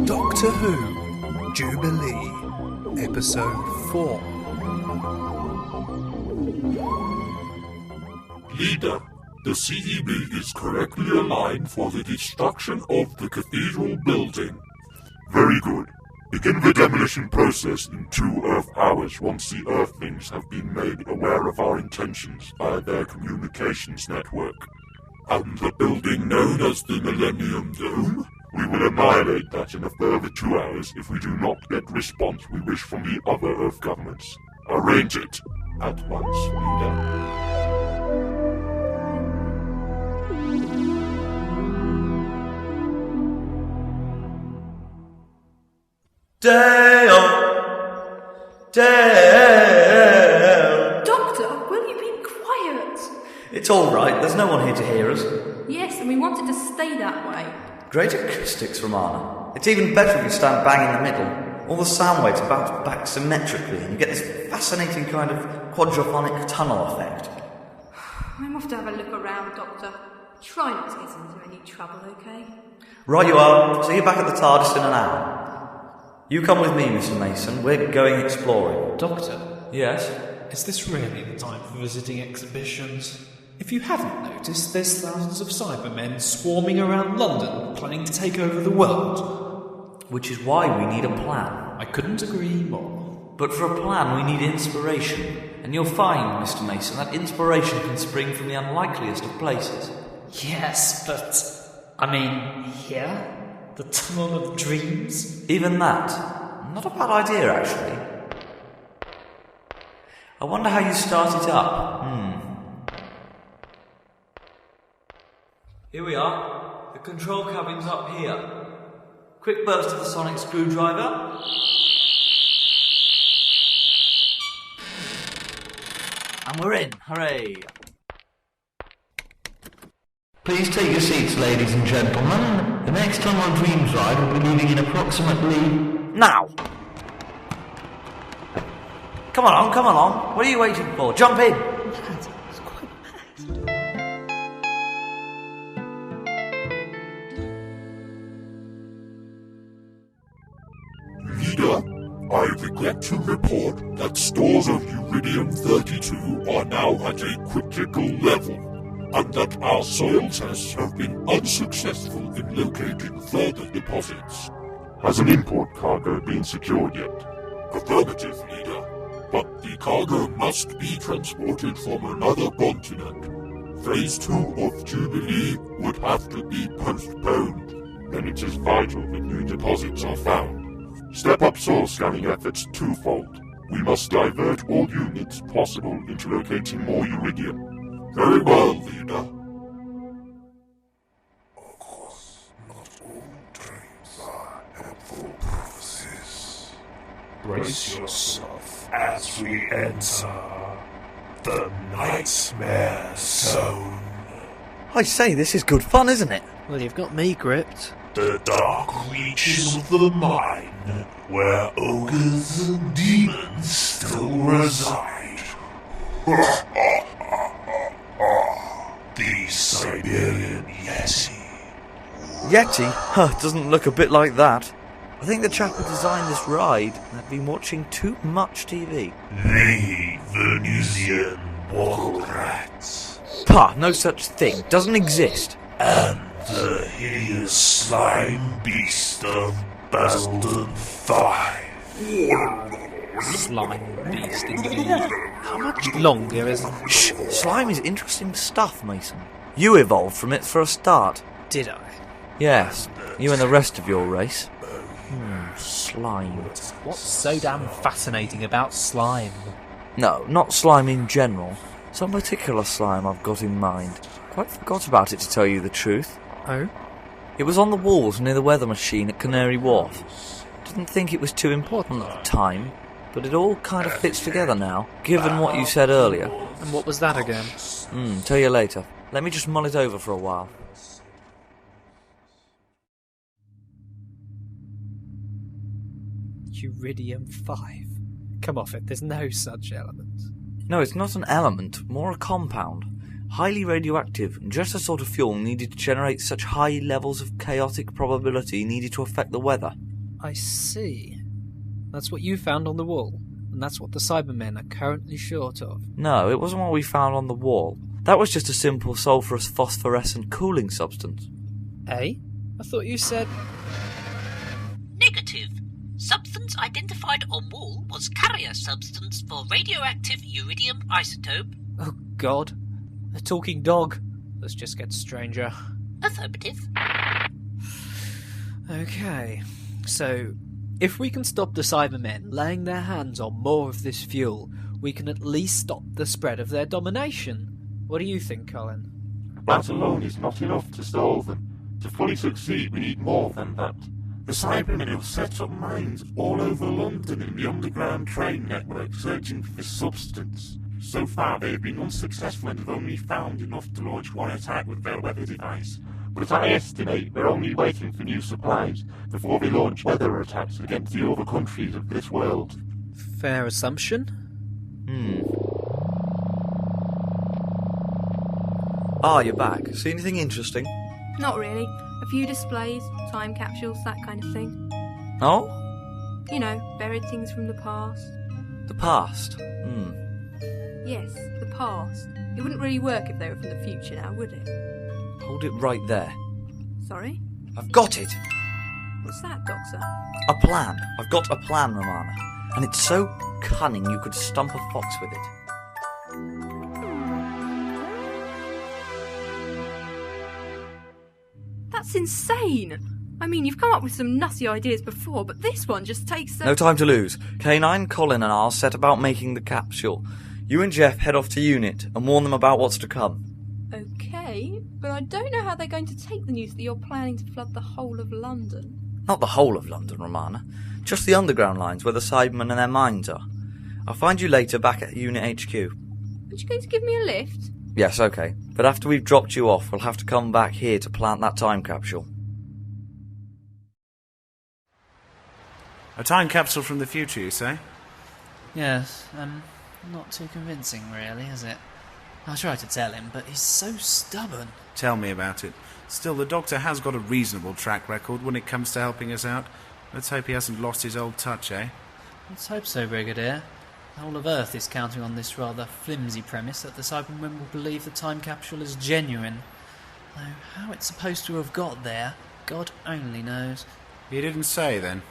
Doctor Who, Jubilee, Episode 4. Leader, the CEB is correctly aligned for the destruction of the cathedral building. Very good. Begin the demolition process in 2 Earth hours once the Earthlings have been made aware of our intentions by their communications network. And the building known as the Millennium Dome? We will annihilate that in a further 2 hours if we do not get the response we wish from the other Earth governments. Arrange it at once, Leader. Dale! Doctor, will you be quiet? It's all right, there's no one here to hear us. Yes, and we wanted to stay that way. Great acoustics, Romana. It's even better if you stand bang in the middle. All the sound waves bounce back symmetrically, and you get this fascinating kind of quadraphonic tunnel effect. I'm off to have a look around, Doctor. Try not to get into any trouble, okay? Right you are. See you back at the TARDIS in an hour. You come with me, Mr. Mason. We're going exploring. Doctor, Yes? is this really the time for visiting exhibitions? If you haven't noticed, there's thousands of Cybermen swarming around London, planning to take over the world. Which is why we need a plan. I couldn't agree more. But for a plan, we need inspiration. And you'll find, Mr. Mason, that inspiration can spring from the unlikeliest of places. Yes, but I mean, here? The Tunnel of Dreams? Even that. Not a bad idea, actually. I wonder how you start it up. Here we are. The control cabin's up here. Quick burst of the sonic screwdriver. And we're in. Hooray! Please take your seats, ladies and gentlemen. The next Tunnel of Dreams ride will be leaving in approximately... now! Come along. What are you waiting for? Jump in! Leader, I regret to report that stores of Uridium-32 are now at a critical level, and that our soil tests have been unsuccessful in locating further deposits. Has an import cargo been secured yet? Affirmative, Leader. But the cargo must be transported from another continent. Phase 2 of Jubilee would have to be postponed. Then it is vital that new deposits are found. Step up soil scanning efforts twofold. We must divert all units possible into locating more uridium. Very well, Leader. Of course, not all dreams are helpful prophecies. Brace yourself as we enter the Nightmare Zone. I say, this is good fun, isn't it? Well, you've got me gripped. The dark reaches of the mind, where ogres and demons still reside. The Siberian Yeti. Yeti? Huh, doesn't look a bit like that. I think the chap who designed this ride had been watching too much TV. The Venusian Bottle Rats. Pah, no such thing. Doesn't exist. And the hideous slime beast of Basildon 5. Slime beast, indeed. How much longer is it? Shh! Slime is interesting stuff, Mason. You evolved from it for a start. Did I? Yes, you and the rest of your race. Slime. What's so damn fascinating about slime? No, not slime in general. Some particular slime I've got in mind. Quite forgot about it, to tell you the truth. Oh? It was on the walls near the weather machine at Canary Wharf. Didn't think it was too important at the time, but it all kind of fits together now, given what you said earlier. And what was that again? Tell you later. Let me just mull it over for a while. Uridium-5. Come off it, there's no such element. No, it's not an element, more a compound. Highly radioactive, and just the sort of fuel needed to generate such high levels of chaotic probability needed to affect the weather. I see. That's what you found on the wall, and that's what the Cybermen are currently short of. No, it wasn't what we found on the wall. That was just a simple sulphurous phosphorescent cooling substance. Eh? I thought you said... Negative. Substance identified on wall was carrier substance for radioactive uridium isotope. Oh God. A talking dog. This just gets stranger. Affirmative. Okay. So, if we can stop the Cybermen laying their hands on more of this fuel, we can at least stop the spread of their domination. What do you think, Colin? That alone is not enough to stall them. To fully succeed, we need more than that. The Cybermen have set up mines all over London in the underground train network searching for this substance. So far they have been unsuccessful and have only found enough to launch one attack with their weather device. But as I estimate, they're only waiting for new supplies before they launch weather attacks against the other countries of this world. Fair assumption? Ah, you're back. See anything interesting? Not really. A few displays, time capsules, that kind of thing. Oh? You know, buried things from the past. The past? Yes, the past. It wouldn't really work if they were from the future now, would it? Hold it right there. Sorry? I've got it! What's that, Doctor? A plan. I've got a plan, Romana. And it's so cunning you could stump a fox with it. That's insane! I mean, you've come up with some nutty ideas before, but this one just takes No time to lose. K9, Colin and I'll set about making the capsule. You and Jeff head off to unit and warn them about what's to come. Okay, but I don't know how they're going to take the news that you're planning to flood the whole of London. Not the whole of London, Romana. Just the underground lines where the Cybermen and their mines are. I'll find you later back at Unit HQ. Aren't you going to give me a lift? Yes, okay. But after we've dropped you off, we'll have to come back here to plant that time capsule. A time capsule from the future, you say? Yes, not too convincing, really, is it? I tried to tell him, but he's so stubborn. Tell me about it. Still, the Doctor has got a reasonable track record when it comes to helping us out. Let's hope he hasn't lost his old touch, eh? Let's hope so, Brigadier. The whole of Earth is counting on this rather flimsy premise that the Cybermen will believe the time capsule is genuine. Though how it's supposed to have got there, God only knows. You didn't say, then?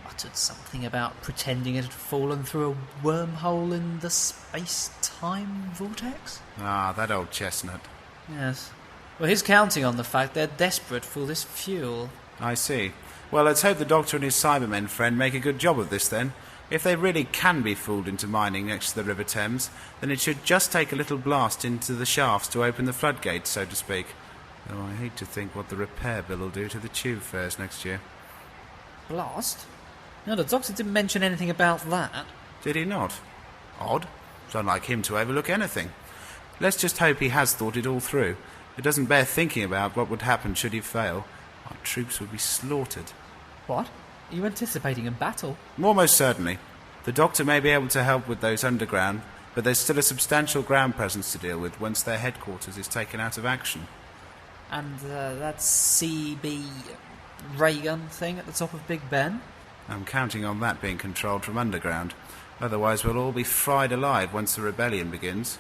Muttered something about pretending it had fallen through a wormhole in the space-time vortex? Ah, that old chestnut. Yes. Well, he's counting on the fact they're desperate for this fuel. I see. Well, let's hope the Doctor and his Cybermen friend make a good job of this, then. If they really can be fooled into mining next to the River Thames, then it should just take a little blast into the shafts to open the floodgates, so to speak. Though I hate to think what the repair bill will do to the tube fares next year. Blast? No, the Doctor didn't mention anything about that. Did he not? Odd. It's unlike him to overlook anything. Let's just hope he has thought it all through. It doesn't bear thinking about what would happen should he fail. Our troops would be slaughtered. What? Are you anticipating a battle? Almost certainly. The Doctor may be able to help with those underground, but there's still a substantial ground presence to deal with once their headquarters is taken out of action. And that CB ray gun thing at the top of Big Ben? I'm counting on that being controlled from underground. Otherwise we'll all be fried alive once the rebellion begins.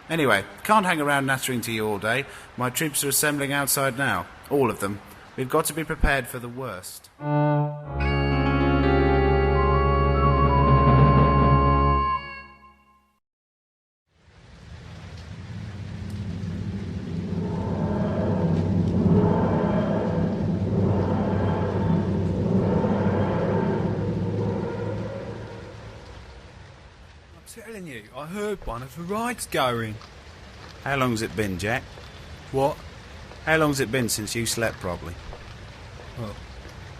Anyway, can't hang around nattering to you all day. My troops are assembling outside now. All of them. We've got to be prepared for the worst. Telling you, I heard one of the rides going. How long's it been, Jack? What? How long's it been since you slept properly? Well,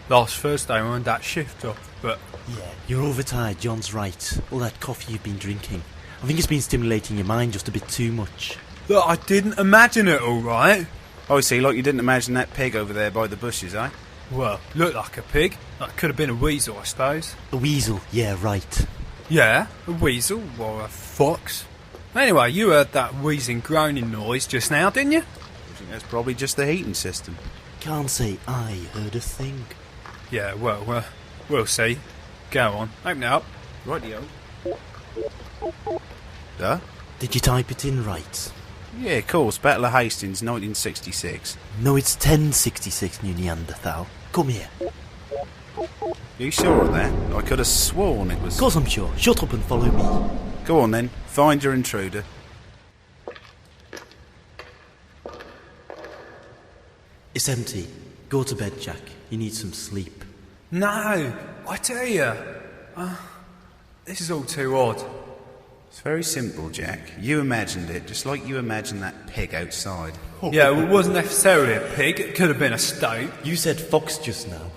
last Thursday we had that shift off, but... Yeah, you're overtired, John's right. All that coffee you've been drinking. I think it's been stimulating your mind just a bit too much. Look, I didn't imagine it all right. I see, like you didn't imagine that pig over there by the bushes, eh? Well, looked like a pig. That could have been a weasel, I suppose. A weasel, yeah, right. Yeah, a weasel or a fox. Anyway, you heard that wheezing, groaning noise just now, didn't you? I think that's probably just the heating system. Can't say I heard a thing. Yeah, well, we'll see. Go on, open it up. Rightio. Huh? Did you type it in right? Yeah, of course. Battle of Hastings, 1966. No, it's 1066, New Neanderthal. Come here. You sure of that? I could have sworn it was... Of course I'm sure. Shut up and follow me. Go on then, find your intruder. It's empty. Go to bed, Jack. You need some sleep. No, I tell you. This is all too odd. It's very simple, Jack. You imagined it, just like you imagined that pig outside. Yeah, well, it wasn't necessarily a pig. It could have been a stoat. You said fox just now.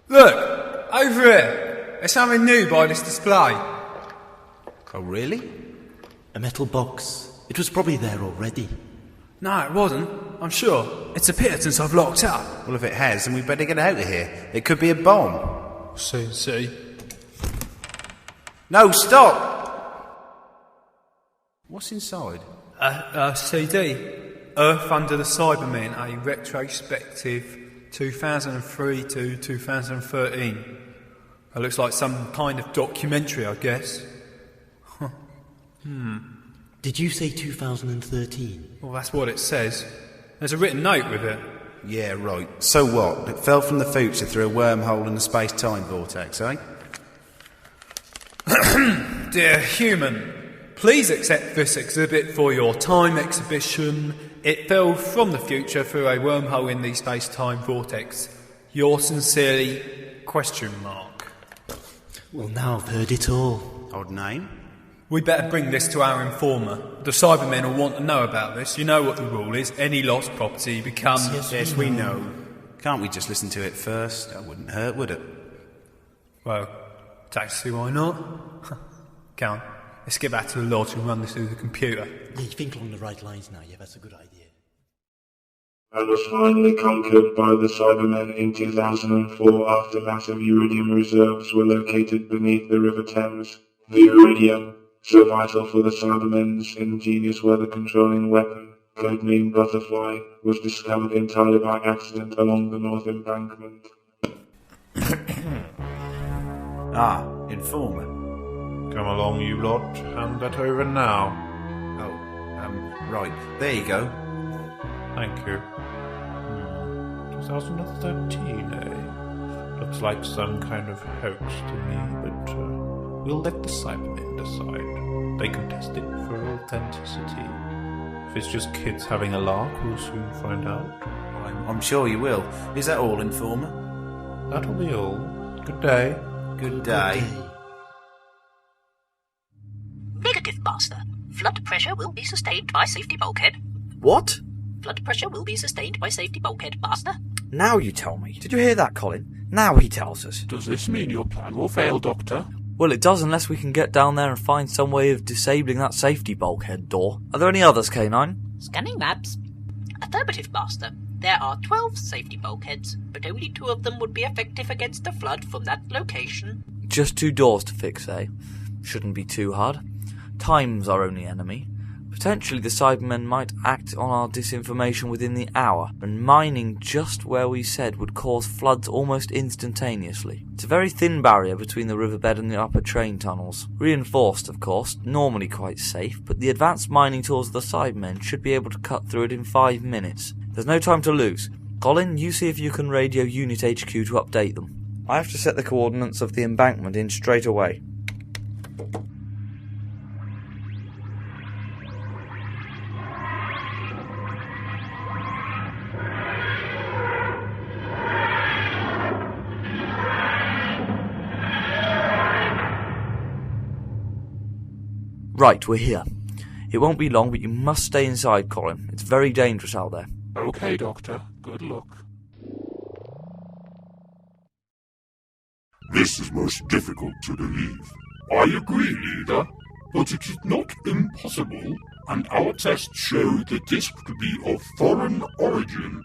Look, over here. There's something new by this display. Oh, really? A metal box. It was probably there already. No, it wasn't. I'm sure. It's appeared since I've locked up. Well, if it has, then we better get out of here. It could be a bomb. Soon see. No, stop! What's inside? A CD. Earth Under the Cybermen, a retrospective 2003 to 2013. It looks like some kind of documentary, I guess. Did you say 2013? Well, that's what it says. There's a written note with it. Yeah, right. So what? It fell from the future through a wormhole in the space-time vortex, eh? Dear human, please accept this exhibit for your time exhibition. It fell from the future through a wormhole in the space-time vortex. Yours sincerely, ? Well, now I've heard it all. Odd name? We better bring this to our informer. The Cybermen will want to know about this. You know what the rule is. Any lost property becomes... Yes, we know. Can't we just listen to it first? That wouldn't hurt, would it? Well, don't see why not. Come on, let's get back to the lodge and run this through the computer. Yeah, you think along the right lines now. Yeah, that's a good idea. And was finally conquered by the Cybermen in 2004 after massive iridium reserves were located beneath the River Thames. The iridium, so vital for the Cybermen's ingenious weather-controlling weapon, codenamed Butterfly, was discovered entirely by accident along the North Embankment. Informer. Come along, you lot. Hand that over now. Right. There you go. Thank you. 2013, eh? Looks like some kind of hoax to me, but we'll let the Cybermen decide. They can test it for authenticity. If it's just kids having a lark, we'll soon find out. I'm sure you will. Is that all, Informer? That'll be all. Good day. Good day. Negative, Master. Flood pressure will be sustained by safety bulkhead. What? Flood pressure will be sustained by safety bulkhead, Master. Now you tell me. Did you hear that, Colin? Now he tells us. Does this mean your plan will fail, Doctor? Well, it does unless we can get down there and find some way of disabling that safety bulkhead door. Are there any others, K9? Scanning maps. Affirmative, Master. There are 12 safety bulkheads, but only 2 of them would be effective against a flood from that location. Just 2 doors to fix, eh? Shouldn't be too hard. Time's our only enemy. Potentially the Cybermen might act on our disinformation within the hour, and mining just where we said would cause floods almost instantaneously. It's a very thin barrier between the riverbed and the upper train tunnels. Reinforced, of course, normally quite safe, but the advanced mining tools of the Cybermen should be able to cut through it in 5 minutes. There's no time to lose. Colin, you see if you can radio Unit HQ to update them. I have to set the coordinates of the embankment in straight away. Right, we're here. It won't be long, but you must stay inside, Colin. It's very dangerous out there. Okay, Doctor. Good luck. This is most difficult to believe. I agree, Leader. but it is not impossible, and our tests show the disk to be of foreign origin.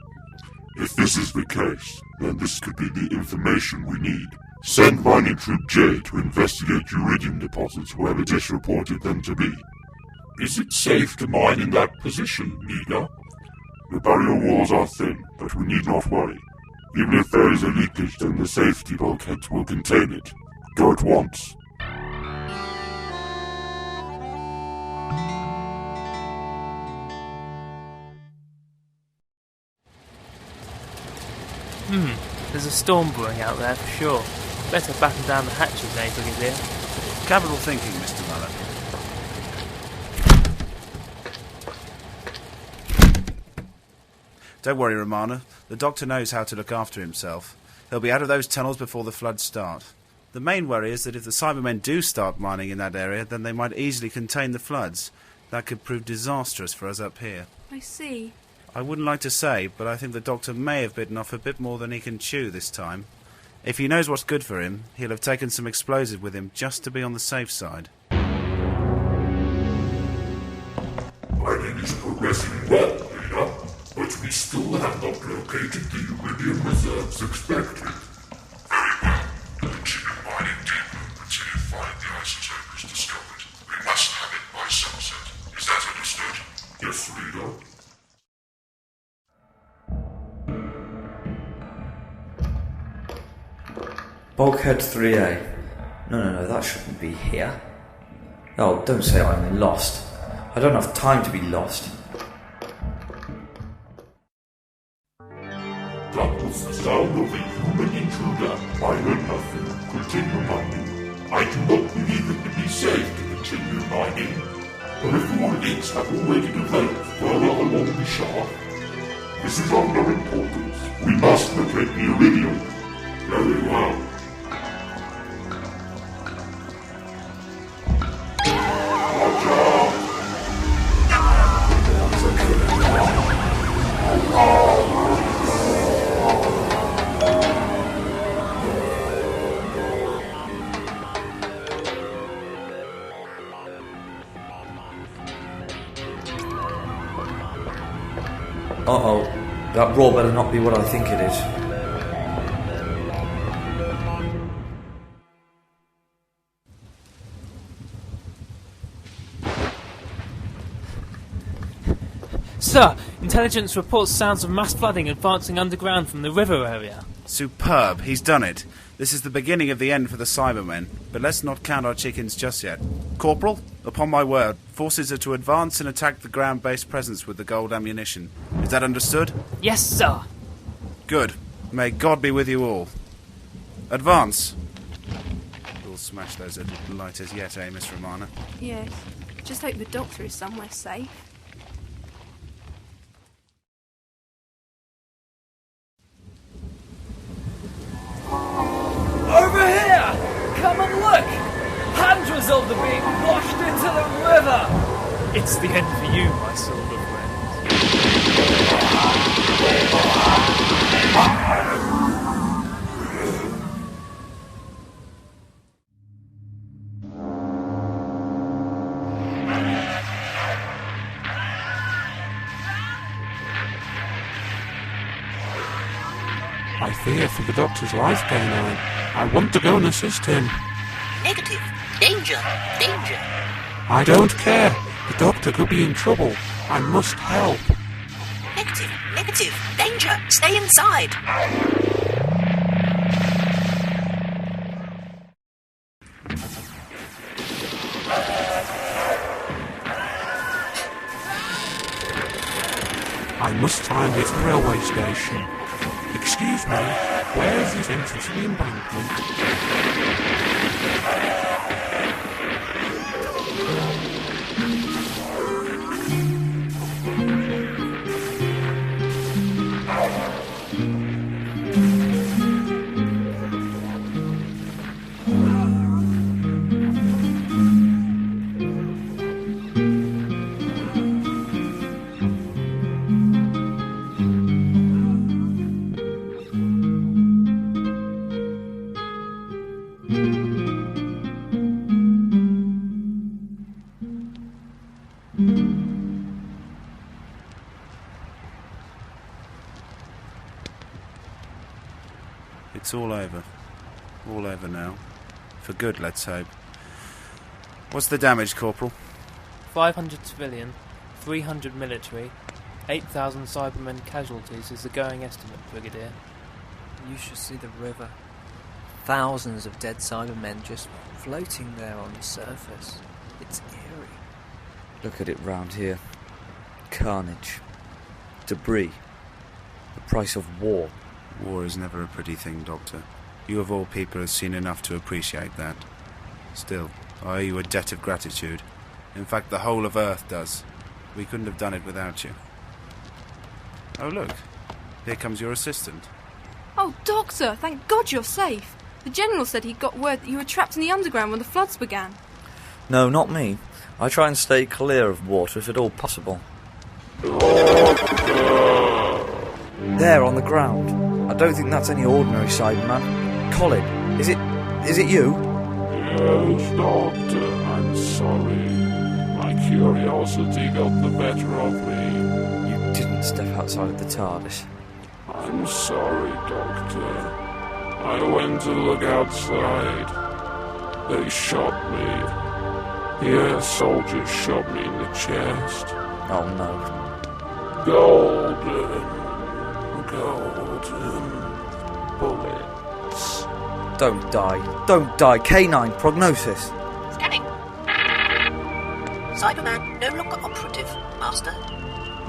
If this is the case, then this could be the information we need. Send Mining Troop J to investigate uridium deposits wherever Dish reported them to be. Is it safe to mine in that position, Leader? The barrier walls are thin, but we need not worry. Even if there is a leakage, then the safety bulkheads will contain it. Go at once. There's a storm brewing out there for sure. Better batten down the hatches, eh, Brigadier? Capital thinking, Mr. Muller. Don't worry, Romana. The doctor knows how to look after himself. He'll be out of those tunnels before the floods start. The main worry is that if the Cybermen do start mining in that area, then they might easily contain the floods. That could prove disastrous for us up here. I see. I wouldn't like to say, but I think the doctor may have bitten off a bit more than he can chew this time. If he knows what's good for him, he'll have taken some explosive with him just to be on the safe side. Mining is progressing well, Leader, but we still have not located the iridium reserves expected. Very well. Continue mining deeper until you find the isotope is discovered. We must have it by sunset. Is that understood? Yes, Leader. Bulkhead 3A. No, that shouldn't be here. Oh, don't say I'm lost. I don't have time to be lost. That was the sound of a human intruder. I heard nothing. Continue mining. I do not believe it to be safe to continue mining. Peripheral links have already developed further along the shaft. This is under importance. We must locate the iridium. Very well. Uh-oh, that roar better not be what I think it is. Sir, intelligence reports sounds of mass flooding advancing underground from the river area. Superb, he's done it. This is the beginning of the end for the Cybermen, but let's not count our chickens just yet. Corporal, upon my word, forces are to advance and attack the ground-based presence with the gold ammunition. Is that understood? Yes, sir. Good. May God be with you all. Advance. We'll smash those little lighters yet, eh, Miss Romana? Yes. Just hope the doctor is somewhere safe. Over here! Come and look! Hundreds of them being washed into the river! It's the end for you, my silver friend. I fear for the doctor's life, K9. I want to go and assist him. Negative. Danger. Danger. I don't care. The doctor could be in trouble. I must help. Negative. Negative. Danger. Stay inside. I must find this railway station. Excuse me, where is this entrance to the embankment? it's all over. All over now. For good, let's hope. What's the damage, Corporal? 500 civilian, 300 military, 8,000 Cybermen casualties is the going estimate, Brigadier. You should see the river. Thousands of dead Cybermen just floating there on the surface. It's eerie. Look at it round here. Carnage. Debris. The price of war. War is never a pretty thing, Doctor. You of all people have seen enough to appreciate that. Still, I owe you a debt of gratitude. In fact, the whole of Earth does. We couldn't have done it without you. Oh, look. Here comes your assistant. Oh, Doctor, thank God you're safe. The General said he got word that you were trapped in the underground when the floods began. No, not me. I try and stay clear of water if at all possible. There, on the ground. I don't think that's any ordinary Cyberman. Colin, is it you? Yes, Doctor, I'm sorry. My curiosity got the better of me. You didn't step outside of the TARDIS. I'm sorry, Doctor. I went to look outside. They shot me. Yeah, soldiers shot me in the chest. Oh no. Golden bullets. Don't die. Don't die. K9, prognosis. Scanning. Cyberman no longer operative, Master.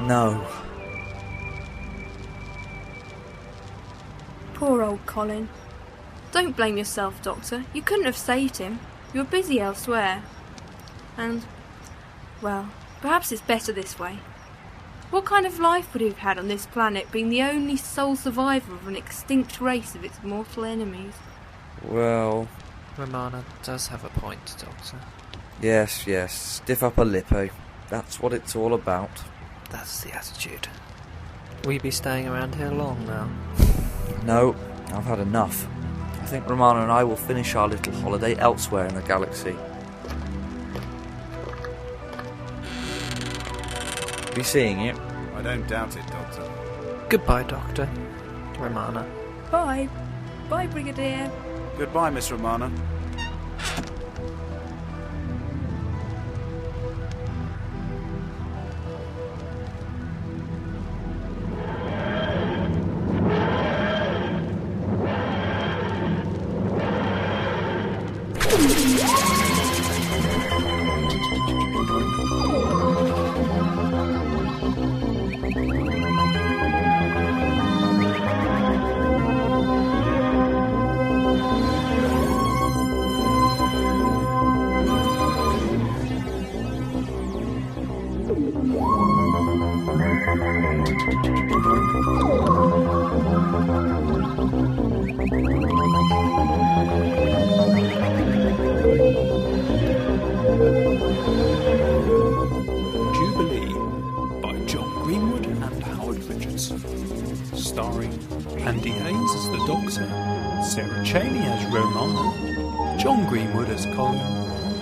No. Poor old Colin. Don't blame yourself, Doctor. You couldn't have saved him. You were busy elsewhere. And, well, perhaps it's better this way. What kind of life would he have had on this planet, being the only sole survivor of an extinct race of its mortal enemies? Well... Romana does have a point, Doctor. Yes. Stiff upper lip, eh? That's what it's all about. That's the attitude. Will you be staying around here long now? No, I've had enough. I think Romana and I will finish our little holiday elsewhere in the galaxy. Be seeing you. I don't doubt it, Doctor. Goodbye, Doctor. Romana. Bye. Bye, Brigadier. Goodbye, Miss Romana. Jubilee by John Greenwood and Howard Richardson. Starring Andy Haynes as the Doctor, Sarah Cheney as Romana, John Greenwood as Colin,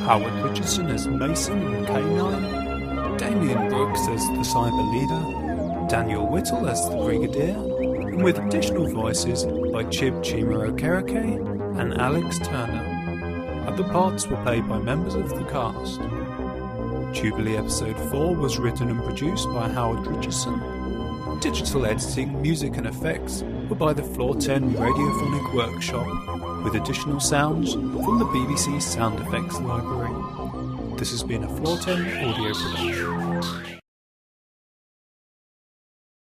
Howard Richardson as Mason and K9, Damien Brooks as the Cyber Leader, Daniel Whittle as the Brigadier, and with additional voices by Chib Chimero-Okereke and Alex Turner. Other parts were played by members of the cast. Jubilee Episode 4 was written and produced by Howard Richardson. Digital editing, music and effects were by the Floor 10 Radiophonic Workshop, with additional sounds from the BBC Sound Effects Library. This has been a Floor 10 audio production.